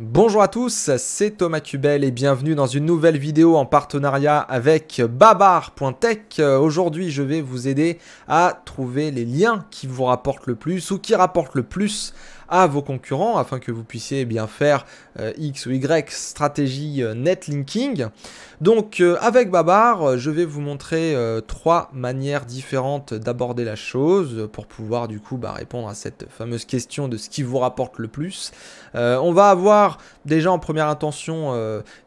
Bonjour à tous, c'est Thomas Cubel et bienvenue dans une nouvelle vidéo en partenariat avec Babar.tech. Aujourd'hui, je vais vous aider à trouver les liens qui vous rapportent le plus ou qui rapportent le plus à vos concurrents afin que vous puissiez bien faire X ou Y stratégie netlinking. Donc avec Babar, je vais vous montrer trois manières différentes d'aborder la chose pour pouvoir du coup répondre à cette fameuse question de ce qui vous rapporte le plus. On va avoir déjà en première intention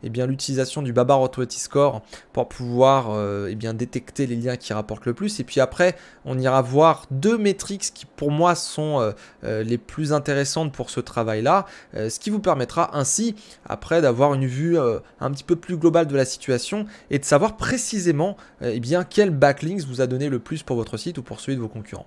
l'utilisation du Babar Authority Score pour pouvoir détecter les liens qui rapportent le plus. Et puis après, on ira voir deux métriques qui pour moi sont les plus intéressantes pour ce travail-là, ce qui vous permettra ainsi après d'avoir une vue un petit peu plus globale de la situation et de savoir précisément quel backlinks vous a donné le plus pour votre site ou pour celui de vos concurrents.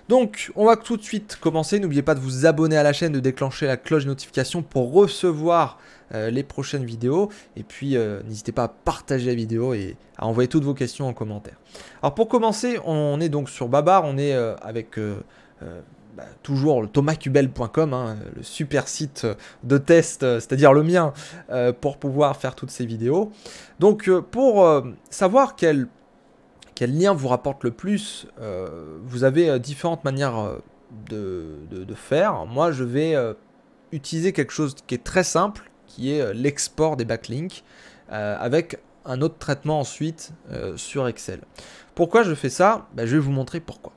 Donc, on va tout de suite commencer. N'oubliez pas de vous abonner à la chaîne, de déclencher la cloche de notification pour recevoir les prochaines vidéos. Et puis, n'hésitez pas à partager la vidéo et à envoyer toutes vos questions en commentaire. Alors, pour commencer, on est donc sur Babar. On est avec toujours le thomascubel.com, hein, le super site de test, c'est-à-dire le mien, pour pouvoir faire toutes ces vidéos. Donc, pour savoir quel lien vous rapporte le plus, vous avez différentes manières de faire. Moi, je vais utiliser quelque chose qui est très simple, qui est l'export des backlinks, avec un autre traitement ensuite sur Excel. Pourquoi je fais ça? Je vais vous montrer pourquoi.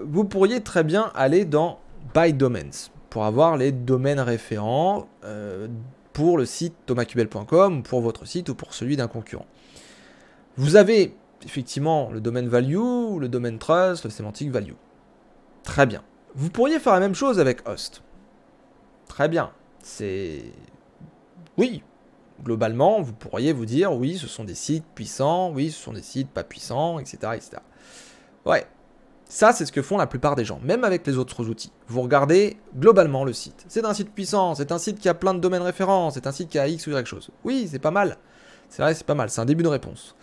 Vous pourriez très bien aller dans By Domains, pour avoir les domaines référents pour le site thomascubel.com, ou pour votre site, ou pour celui d'un concurrent. Vous avez effectivement le domaine value, le domaine trust, le semantic value. Très bien. Vous pourriez faire la même chose avec host. Très bien. Oui, globalement, vous pourriez vous dire, oui, ce sont des sites puissants, oui, ce sont des sites pas puissants, etc. etc. Ouais. Ça, c'est ce que font la plupart des gens, même avec les autres outils. Vous regardez globalement le site. C'est un site puissant, c'est un site qui a plein de domaines référents, c'est un site qui a X ou Y chose. Oui, c'est pas mal. C'est vrai, c'est pas mal, c'est un début de réponse.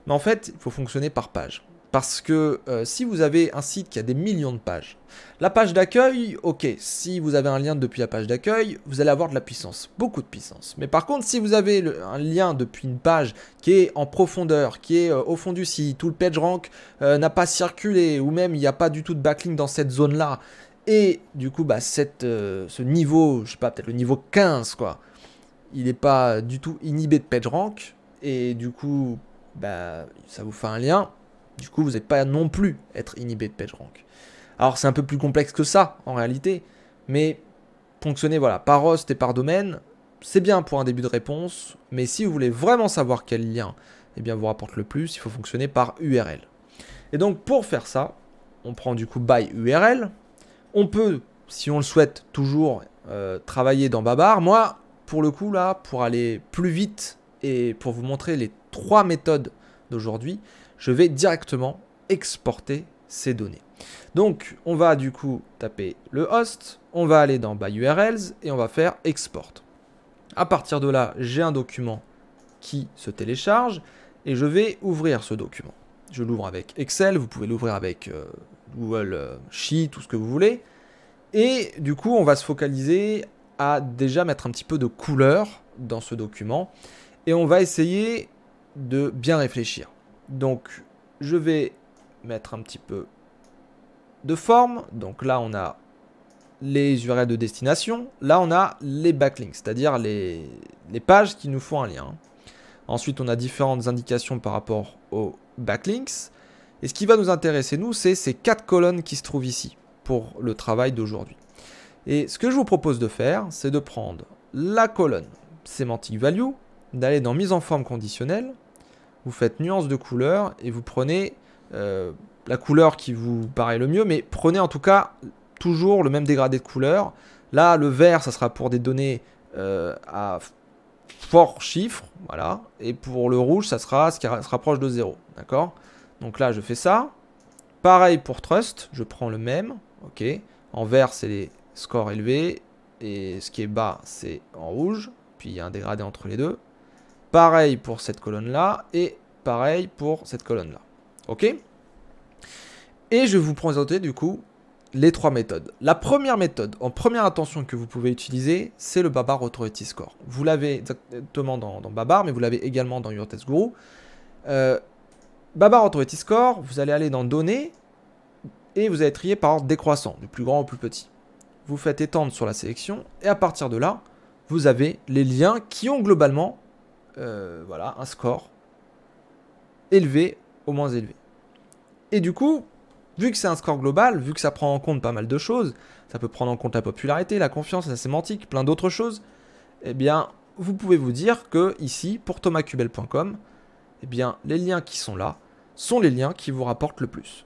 Mais en fait, il faut fonctionner par page. Parce que si vous avez un site qui a des millions de pages, la page d'accueil, ok, si vous avez un lien depuis la page d'accueil, vous allez avoir de la puissance, beaucoup de puissance. Mais par contre, si vous avez un lien depuis une page qui est en profondeur, qui est au fond du site, où le PageRank n'a pas circulé, ou même il n'y a pas du tout de backlink dans cette zone-là, et du coup, ce niveau, je sais pas, peut-être le niveau 15, quoi, il n'est pas du tout inhibé de PageRank, et du coup, ça vous fait un lien. Du coup, vous n'allez pas non plus être inhibé de PageRank. Alors, c'est un peu plus complexe que ça, en réalité. Mais fonctionner par host et par domaine, c'est bien pour un début de réponse. Mais si vous voulez vraiment savoir quel lien vous rapporte le plus, il faut fonctionner par URL. Et donc, pour faire ça, on prend du coup by URL. On peut, si on le souhaite, toujours travailler dans Babar. Moi, pour le coup, là, pour aller plus vite et pour vous montrer les trois méthodes d'aujourd'hui, je vais directement exporter ces données. Donc, on va du coup taper le host, on va aller dans By URLs et on va faire Export. À partir de là, j'ai un document qui se télécharge et je vais ouvrir ce document. Je l'ouvre avec Excel, vous pouvez l'ouvrir avec Google Sheet, tout ce que vous voulez. Et du coup, on va se focaliser à déjà mettre un petit peu de couleur dans ce document et on va essayer de bien réfléchir. Donc, je vais mettre un petit peu de forme. Donc là, on a les URL de destination. Là, on a les backlinks, c'est-à-dire les pages qui nous font un lien. Ensuite, on a différentes indications par rapport aux backlinks. Et ce qui va nous intéresser, nous, c'est ces 4 colonnes qui se trouvent ici pour le travail d'aujourd'hui. Et ce que je vous propose de faire, c'est de prendre la colonne Semantic Value, d'aller dans Mise en forme conditionnelle, vous faites nuance de couleur et vous prenez la couleur qui vous paraît le mieux, mais prenez en tout cas toujours le même dégradé de couleur. Là, le vert, ça sera pour des données à fort chiffre, voilà, et pour le rouge, ça sera ce qui se rapproche de 0, d'accord? Donc là, je fais ça. Pareil pour Trust, je prends le même, ok. En vert, c'est les scores élevés, et ce qui est bas, c'est en rouge, puis il y a un dégradé entre les deux. Pareil pour cette colonne-là, et pareil pour cette colonne-là. Ok? Et je vais vous présenter du coup les 3 méthodes. La première méthode, en première intention que vous pouvez utiliser, c'est le Babar Authority Score. Vous l'avez exactement dans Babar, mais vous l'avez également dans Your Test Guru. Babar Authority Score, vous allez aller dans Données et vous allez trier par ordre décroissant, du plus grand au plus petit. Vous faites étendre sur la sélection et à partir de là, vous avez les liens qui ont globalement voilà, un score élevé au moins élevé. Et du coup, vu que c'est un score global, vu que ça prend en compte pas mal de choses, ça peut prendre en compte la popularité, la confiance, la sémantique, plein d'autres choses, eh bien, vous pouvez vous dire que ici, pour thomascubel.com, eh bien, les liens qui sont là sont les liens qui vous rapportent le plus.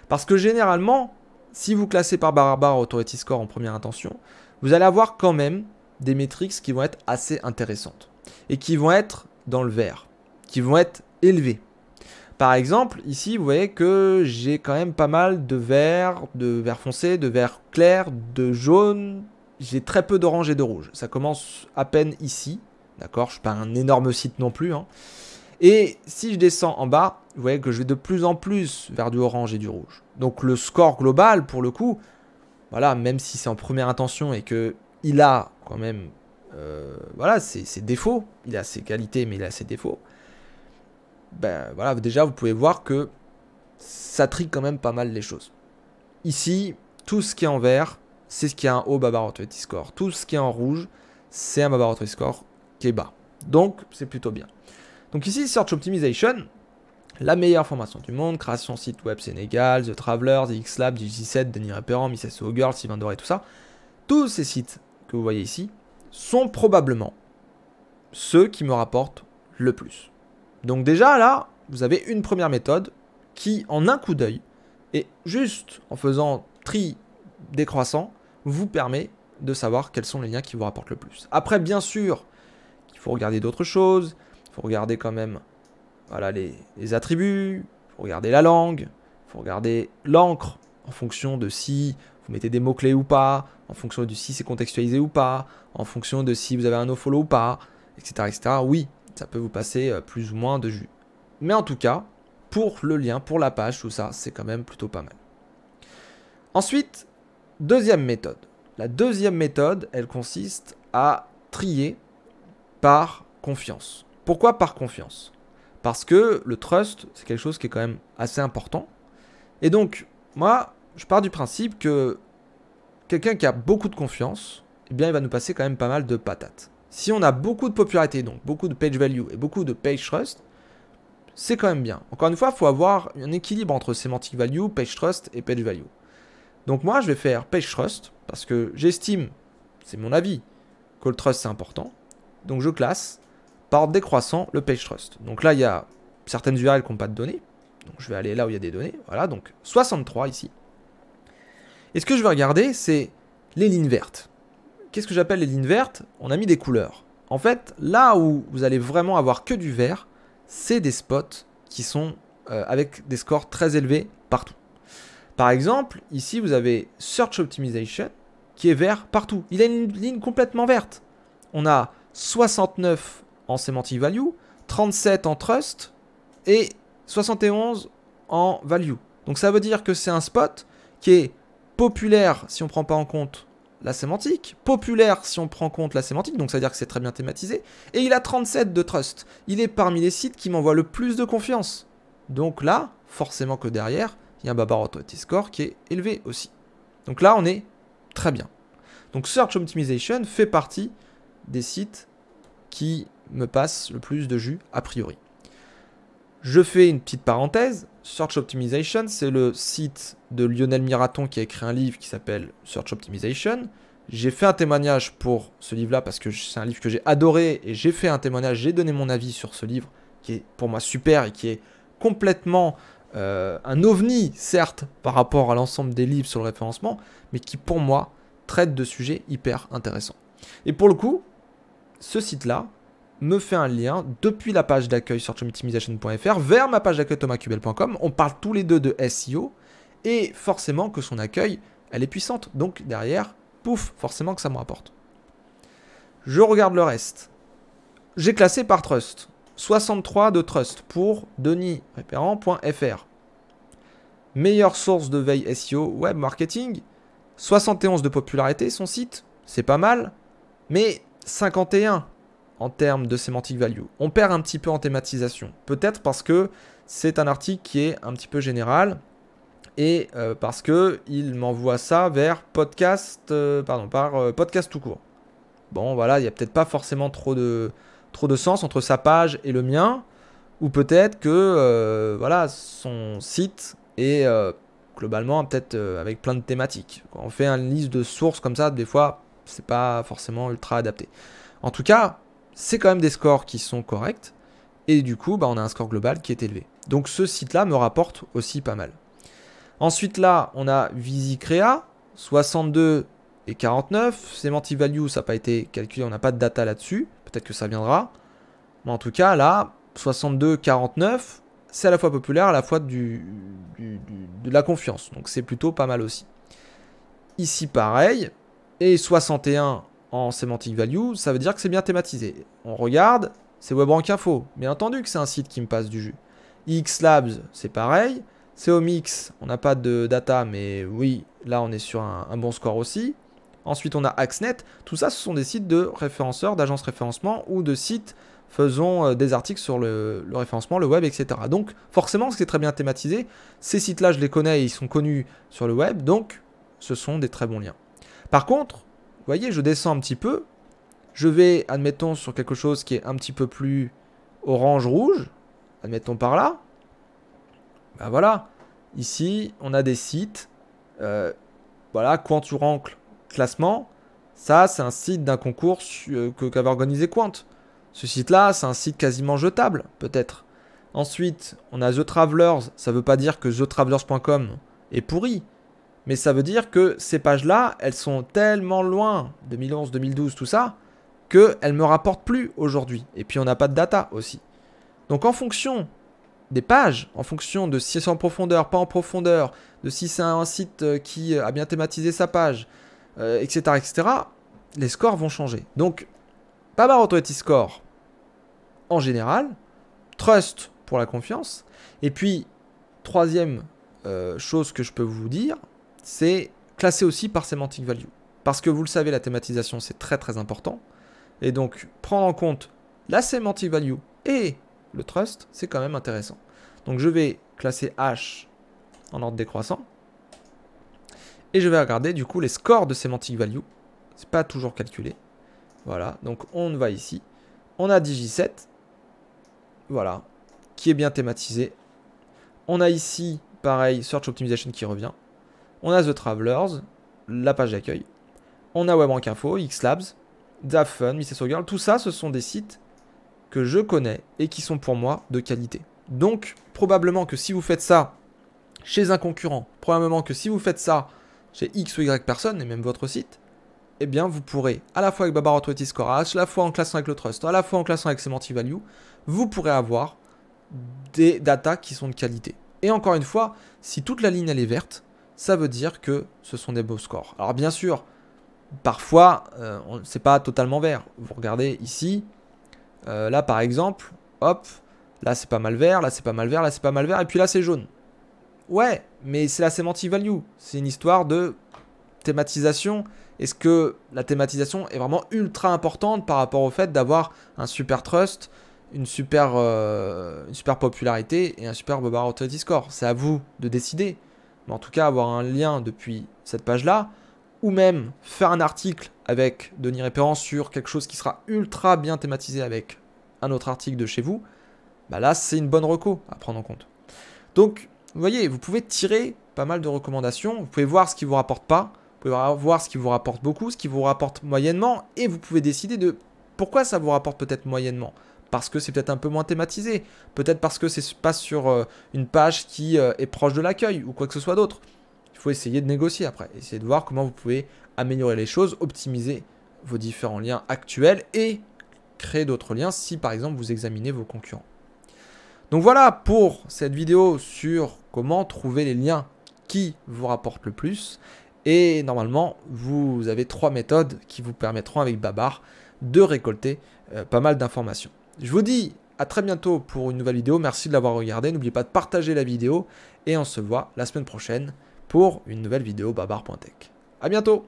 Parce que généralement, si vous classez par Babar Authority Score en première intention, vous allez avoir quand même des métriques qui vont être assez intéressantes et qui vont être dans le vert, qui vont être élevées. Par exemple, ici, vous voyez que j'ai quand même pas mal de vert foncé, de vert clair, de jaune. J'ai très peu d'orange et de rouge. Ça commence à peine ici. D'accord, je ne suis pas un énorme site non plus. Hein. Et si je descends en bas, vous voyez que je vais de plus en plus vers du orange et du rouge. Donc le score global, pour le coup, voilà, même si c'est en première intention et qu'il a quand même voilà, ses défauts, il a ses qualités, mais il a ses défauts. Ben voilà, déjà vous pouvez voir que ça trie quand même pas mal les choses. Ici, tout ce qui est en vert, c'est ce qui a un haut Babar Authority Score. Tout ce qui est en rouge, c'est un Babar Authority Score qui est bas. Donc, c'est plutôt bien. Donc ici, Search Optimization, la meilleure formation du monde, création site web Sénégal, The Traveler, The X-Lab, DG7, Denis Réperant, Miss SEO Girl, Sylvain Doré, tout ça. Tous ces sites que vous voyez ici sont probablement ceux qui me rapportent le plus. Donc déjà là, vous avez une première méthode qui, en un coup d'œil, et juste en faisant tri décroissant, vous permet de savoir quels sont les liens qui vous rapportent le plus. Après, bien sûr, il faut regarder d'autres choses, il faut regarder quand même voilà, les attributs, il faut regarder la langue, il faut regarder l'encre en fonction de si vous mettez des mots-clés ou pas, en fonction de si c'est contextualisé ou pas, en fonction de si vous avez un nofollow ou pas, etc., etc. Oui, ça peut vous passer plus ou moins de jus. Mais en tout cas, pour le lien, pour la page, tout ça, c'est quand même plutôt pas mal. Ensuite, deuxième méthode. La deuxième méthode, elle consiste à trier par confiance. Pourquoi par confiance? Parce que le trust, c'est quelque chose qui est quand même assez important. Et donc, moi, je pars du principe que quelqu'un qui a beaucoup de confiance, eh bien, il va nous passer quand même pas mal de patates. Si on a beaucoup de popularité, donc beaucoup de page value et beaucoup de page trust, c'est quand même bien. Encore une fois, il faut avoir un équilibre entre semantic value, page trust et page value. Donc moi, je vais faire page trust parce que j'estime, c'est mon avis, que le trust c'est important. Donc je classe par décroissant le page trust. Donc là, il y a certaines URL qui n'ont pas de données. Donc je vais aller là où il y a des données. Voilà, donc 63 ici. Et ce que je vais regarder, c'est les lignes vertes. Qu'est-ce que j'appelle les lignes vertes? On a mis des couleurs. En fait, là où vous allez vraiment avoir que du vert, c'est des spots qui sont avec des scores très élevés partout. Par exemple, ici, vous avez Search Optimization qui est vert partout. Il a une ligne complètement verte. On a 69 en Semantic Value, 37 en Trust et 71 en Value. Donc ça veut dire que c'est un spot qui est populaire si on ne prend pas en compte la sémantique, populaire si on prend en compte la sémantique, donc ça veut dire que c'est très bien thématisé, et il a 37 de trust. Il est parmi les sites qui m'envoient le plus de confiance. Donc là, forcément que derrière, il y a un Babar Authority Score qui est élevé aussi. Donc là, on est très bien. Donc Search Optimization fait partie des sites qui me passent le plus de jus a priori. Je fais une petite parenthèse. Search Optimization, c'est le site de Lionel Miraton qui a écrit un livre qui s'appelle Search Optimization. J'ai fait un témoignage pour ce livre-là parce que c'est un livre que j'ai adoré et j'ai fait un témoignage, j'ai donné mon avis sur ce livre qui est pour moi super et qui est complètement un ovni, certes, par rapport à l'ensemble des livres sur le référencement, mais qui pour moi traite de sujets hyper intéressants. Et pour le coup, ce site-là me fait un lien depuis la page d'accueil searchoptimization.fr vers ma page d'accueil thomascubel.com. On parle tous les deux de SEO et forcément que son accueil, elle est puissante. Donc derrière, pouf, forcément que ça me rapporte. Je regarde le reste. J'ai classé par trust. 63 de trust pour denisréperant.fr. Meilleure source de veille SEO web marketing. 71 de popularité, son site, c'est pas mal, mais 51 en termes de semantic value. On perd un petit peu en thématisation. Peut-être parce que c'est un article qui est un petit peu général et parce qu'il m'envoie ça vers podcast, podcast tout court. Bon, voilà, il n'y a peut-être pas forcément trop de sens entre sa page et le mien, ou peut-être que voilà, son site est globalement peut-être avec plein de thématiques. Quand on fait une liste de sources comme ça, des fois, c'est pas forcément ultra adapté. En tout cas, c'est quand même des scores qui sont corrects, et du coup, bah, on a un score global qui est élevé. Donc ce site-là me rapporte aussi pas mal. Ensuite là, on a VisiCrea, 62 et 49. Semantic Value, ça n'a pas été calculé, on n'a pas de data là-dessus. Peut-être que ça viendra. Mais en tout cas, là, 62, 49, c'est à la fois populaire, à la fois de la confiance. Donc c'est plutôt pas mal aussi. Ici, pareil. Et 61 en Semantic Value, ça veut dire que c'est bien thématisé. On regarde, c'est WebRank Info. Bien entendu que c'est un site qui me passe du jus. Xlabs, c'est pareil. Seomix, on n'a pas de data, mais oui, là on est sur un bon score aussi. Ensuite, on a Axnet. Tout ça, ce sont des sites de référenceurs, d'agences référencement ou de sites faisant des articles sur le référencement, le web, etc. Donc, forcément, c'est très bien thématisé. Ces sites-là, je les connais et ils sont connus sur le web, donc ce sont des très bons liens. Par contre, vous voyez, je descends un petit peu. Je vais, admettons, sur quelque chose qui est un petit peu plus orange-rouge. Admettons par là. Ben voilà, ici, on a des sites. Voilà, Quanturank classement. Ça, c'est un site d'un concours qu'avait organisé Quant. Ce site-là, c'est un site quasiment jetable, peut-être. Ensuite, on a The Travelers. Ça ne veut pas dire que thetravelers.com est pourri. Mais ça veut dire que ces pages-là, elles sont tellement loin, 2011, 2012, tout ça, qu'elles ne me rapportent plus aujourd'hui. Et puis, on n'a pas de data aussi. Donc, en fonction des pages, en fonction de si c'est en profondeur, pas en profondeur, de si c'est un site qui a bien thématisé sa page, etc., etc., les scores vont changer. Donc, Babar Authority Score, en général, Trust pour la confiance, et puis, troisième chose que je peux vous dire, c'est classer aussi par Semantic Value. Parce que vous le savez, la thématisation, c'est très très important. Et donc, prendre en compte la Semantic Value et le trust, c'est quand même intéressant. Donc je vais classer H en ordre décroissant. Et je vais regarder du coup les scores de Semantic Value. C'est pas toujours calculé. Voilà, donc on va ici. On a Digi7. Voilà, qui est bien thématisé. On a ici, pareil, Search Optimization qui revient. On a The Travelers, la page d'accueil. On a WebRank Info, Xlabs, Dafun, Mrs. Girl. Tout ça, ce sont des sites que je connais et qui sont pour moi de qualité. Donc, probablement que si vous faites ça chez un concurrent, probablement que si vous faites ça chez X ou Y personne, et même votre site, eh bien, vous pourrez, à la fois avec Babar Authority Score, à la fois en classant avec le Trust, à la fois en classant avec Semantic Value, vous pourrez avoir des datas qui sont de qualité. Et encore une fois, si toute la ligne elle est verte, ça veut dire que ce sont des beaux scores. Alors bien sûr, parfois, c'est pas totalement vert. Vous regardez ici, là par exemple, hop, là c'est pas mal vert, là c'est pas mal vert, là c'est pas mal vert, et puis là c'est jaune. Ouais, mais c'est la semantic value. C'est une histoire de thématisation. Est-ce que la thématisation est vraiment ultra importante par rapport au fait d'avoir un super trust, une super popularité et un super Babar Authority Score? C'est à vous de décider. Mais en tout cas, avoir un lien depuis cette page-là, ou même faire un article avec Denis Référent sur quelque chose qui sera ultra bien thématisé avec un autre article de chez vous, bah là, c'est une bonne reco à prendre en compte. Donc, vous voyez, vous pouvez tirer pas mal de recommandations, vous pouvez voir ce qui vous rapporte pas, vous pouvez voir ce qui vous rapporte beaucoup, ce qui vous rapporte moyennement, et vous pouvez décider de pourquoi ça vous rapporte peut-être moyennement. Parce que c'est peut-être un peu moins thématisé, peut-être parce que c'est pas sur une page qui est proche de l'accueil, ou quoi que ce soit d'autre. Il faut essayer de négocier après, essayer de voir comment vous pouvez améliorer les choses, optimiser vos différents liens actuels, et créer d'autres liens si par exemple vous examinez vos concurrents. Donc voilà pour cette vidéo sur comment trouver les liens qui vous rapportent le plus. Et normalement, vous avez 3 méthodes qui vous permettront avec Babar de récolter pas mal d'informations. Je vous dis à très bientôt pour une nouvelle vidéo. Merci de l'avoir regardé. N'oubliez pas de partager la vidéo et on se voit la semaine prochaine pour une nouvelle vidéo babar.tech. À bientôt.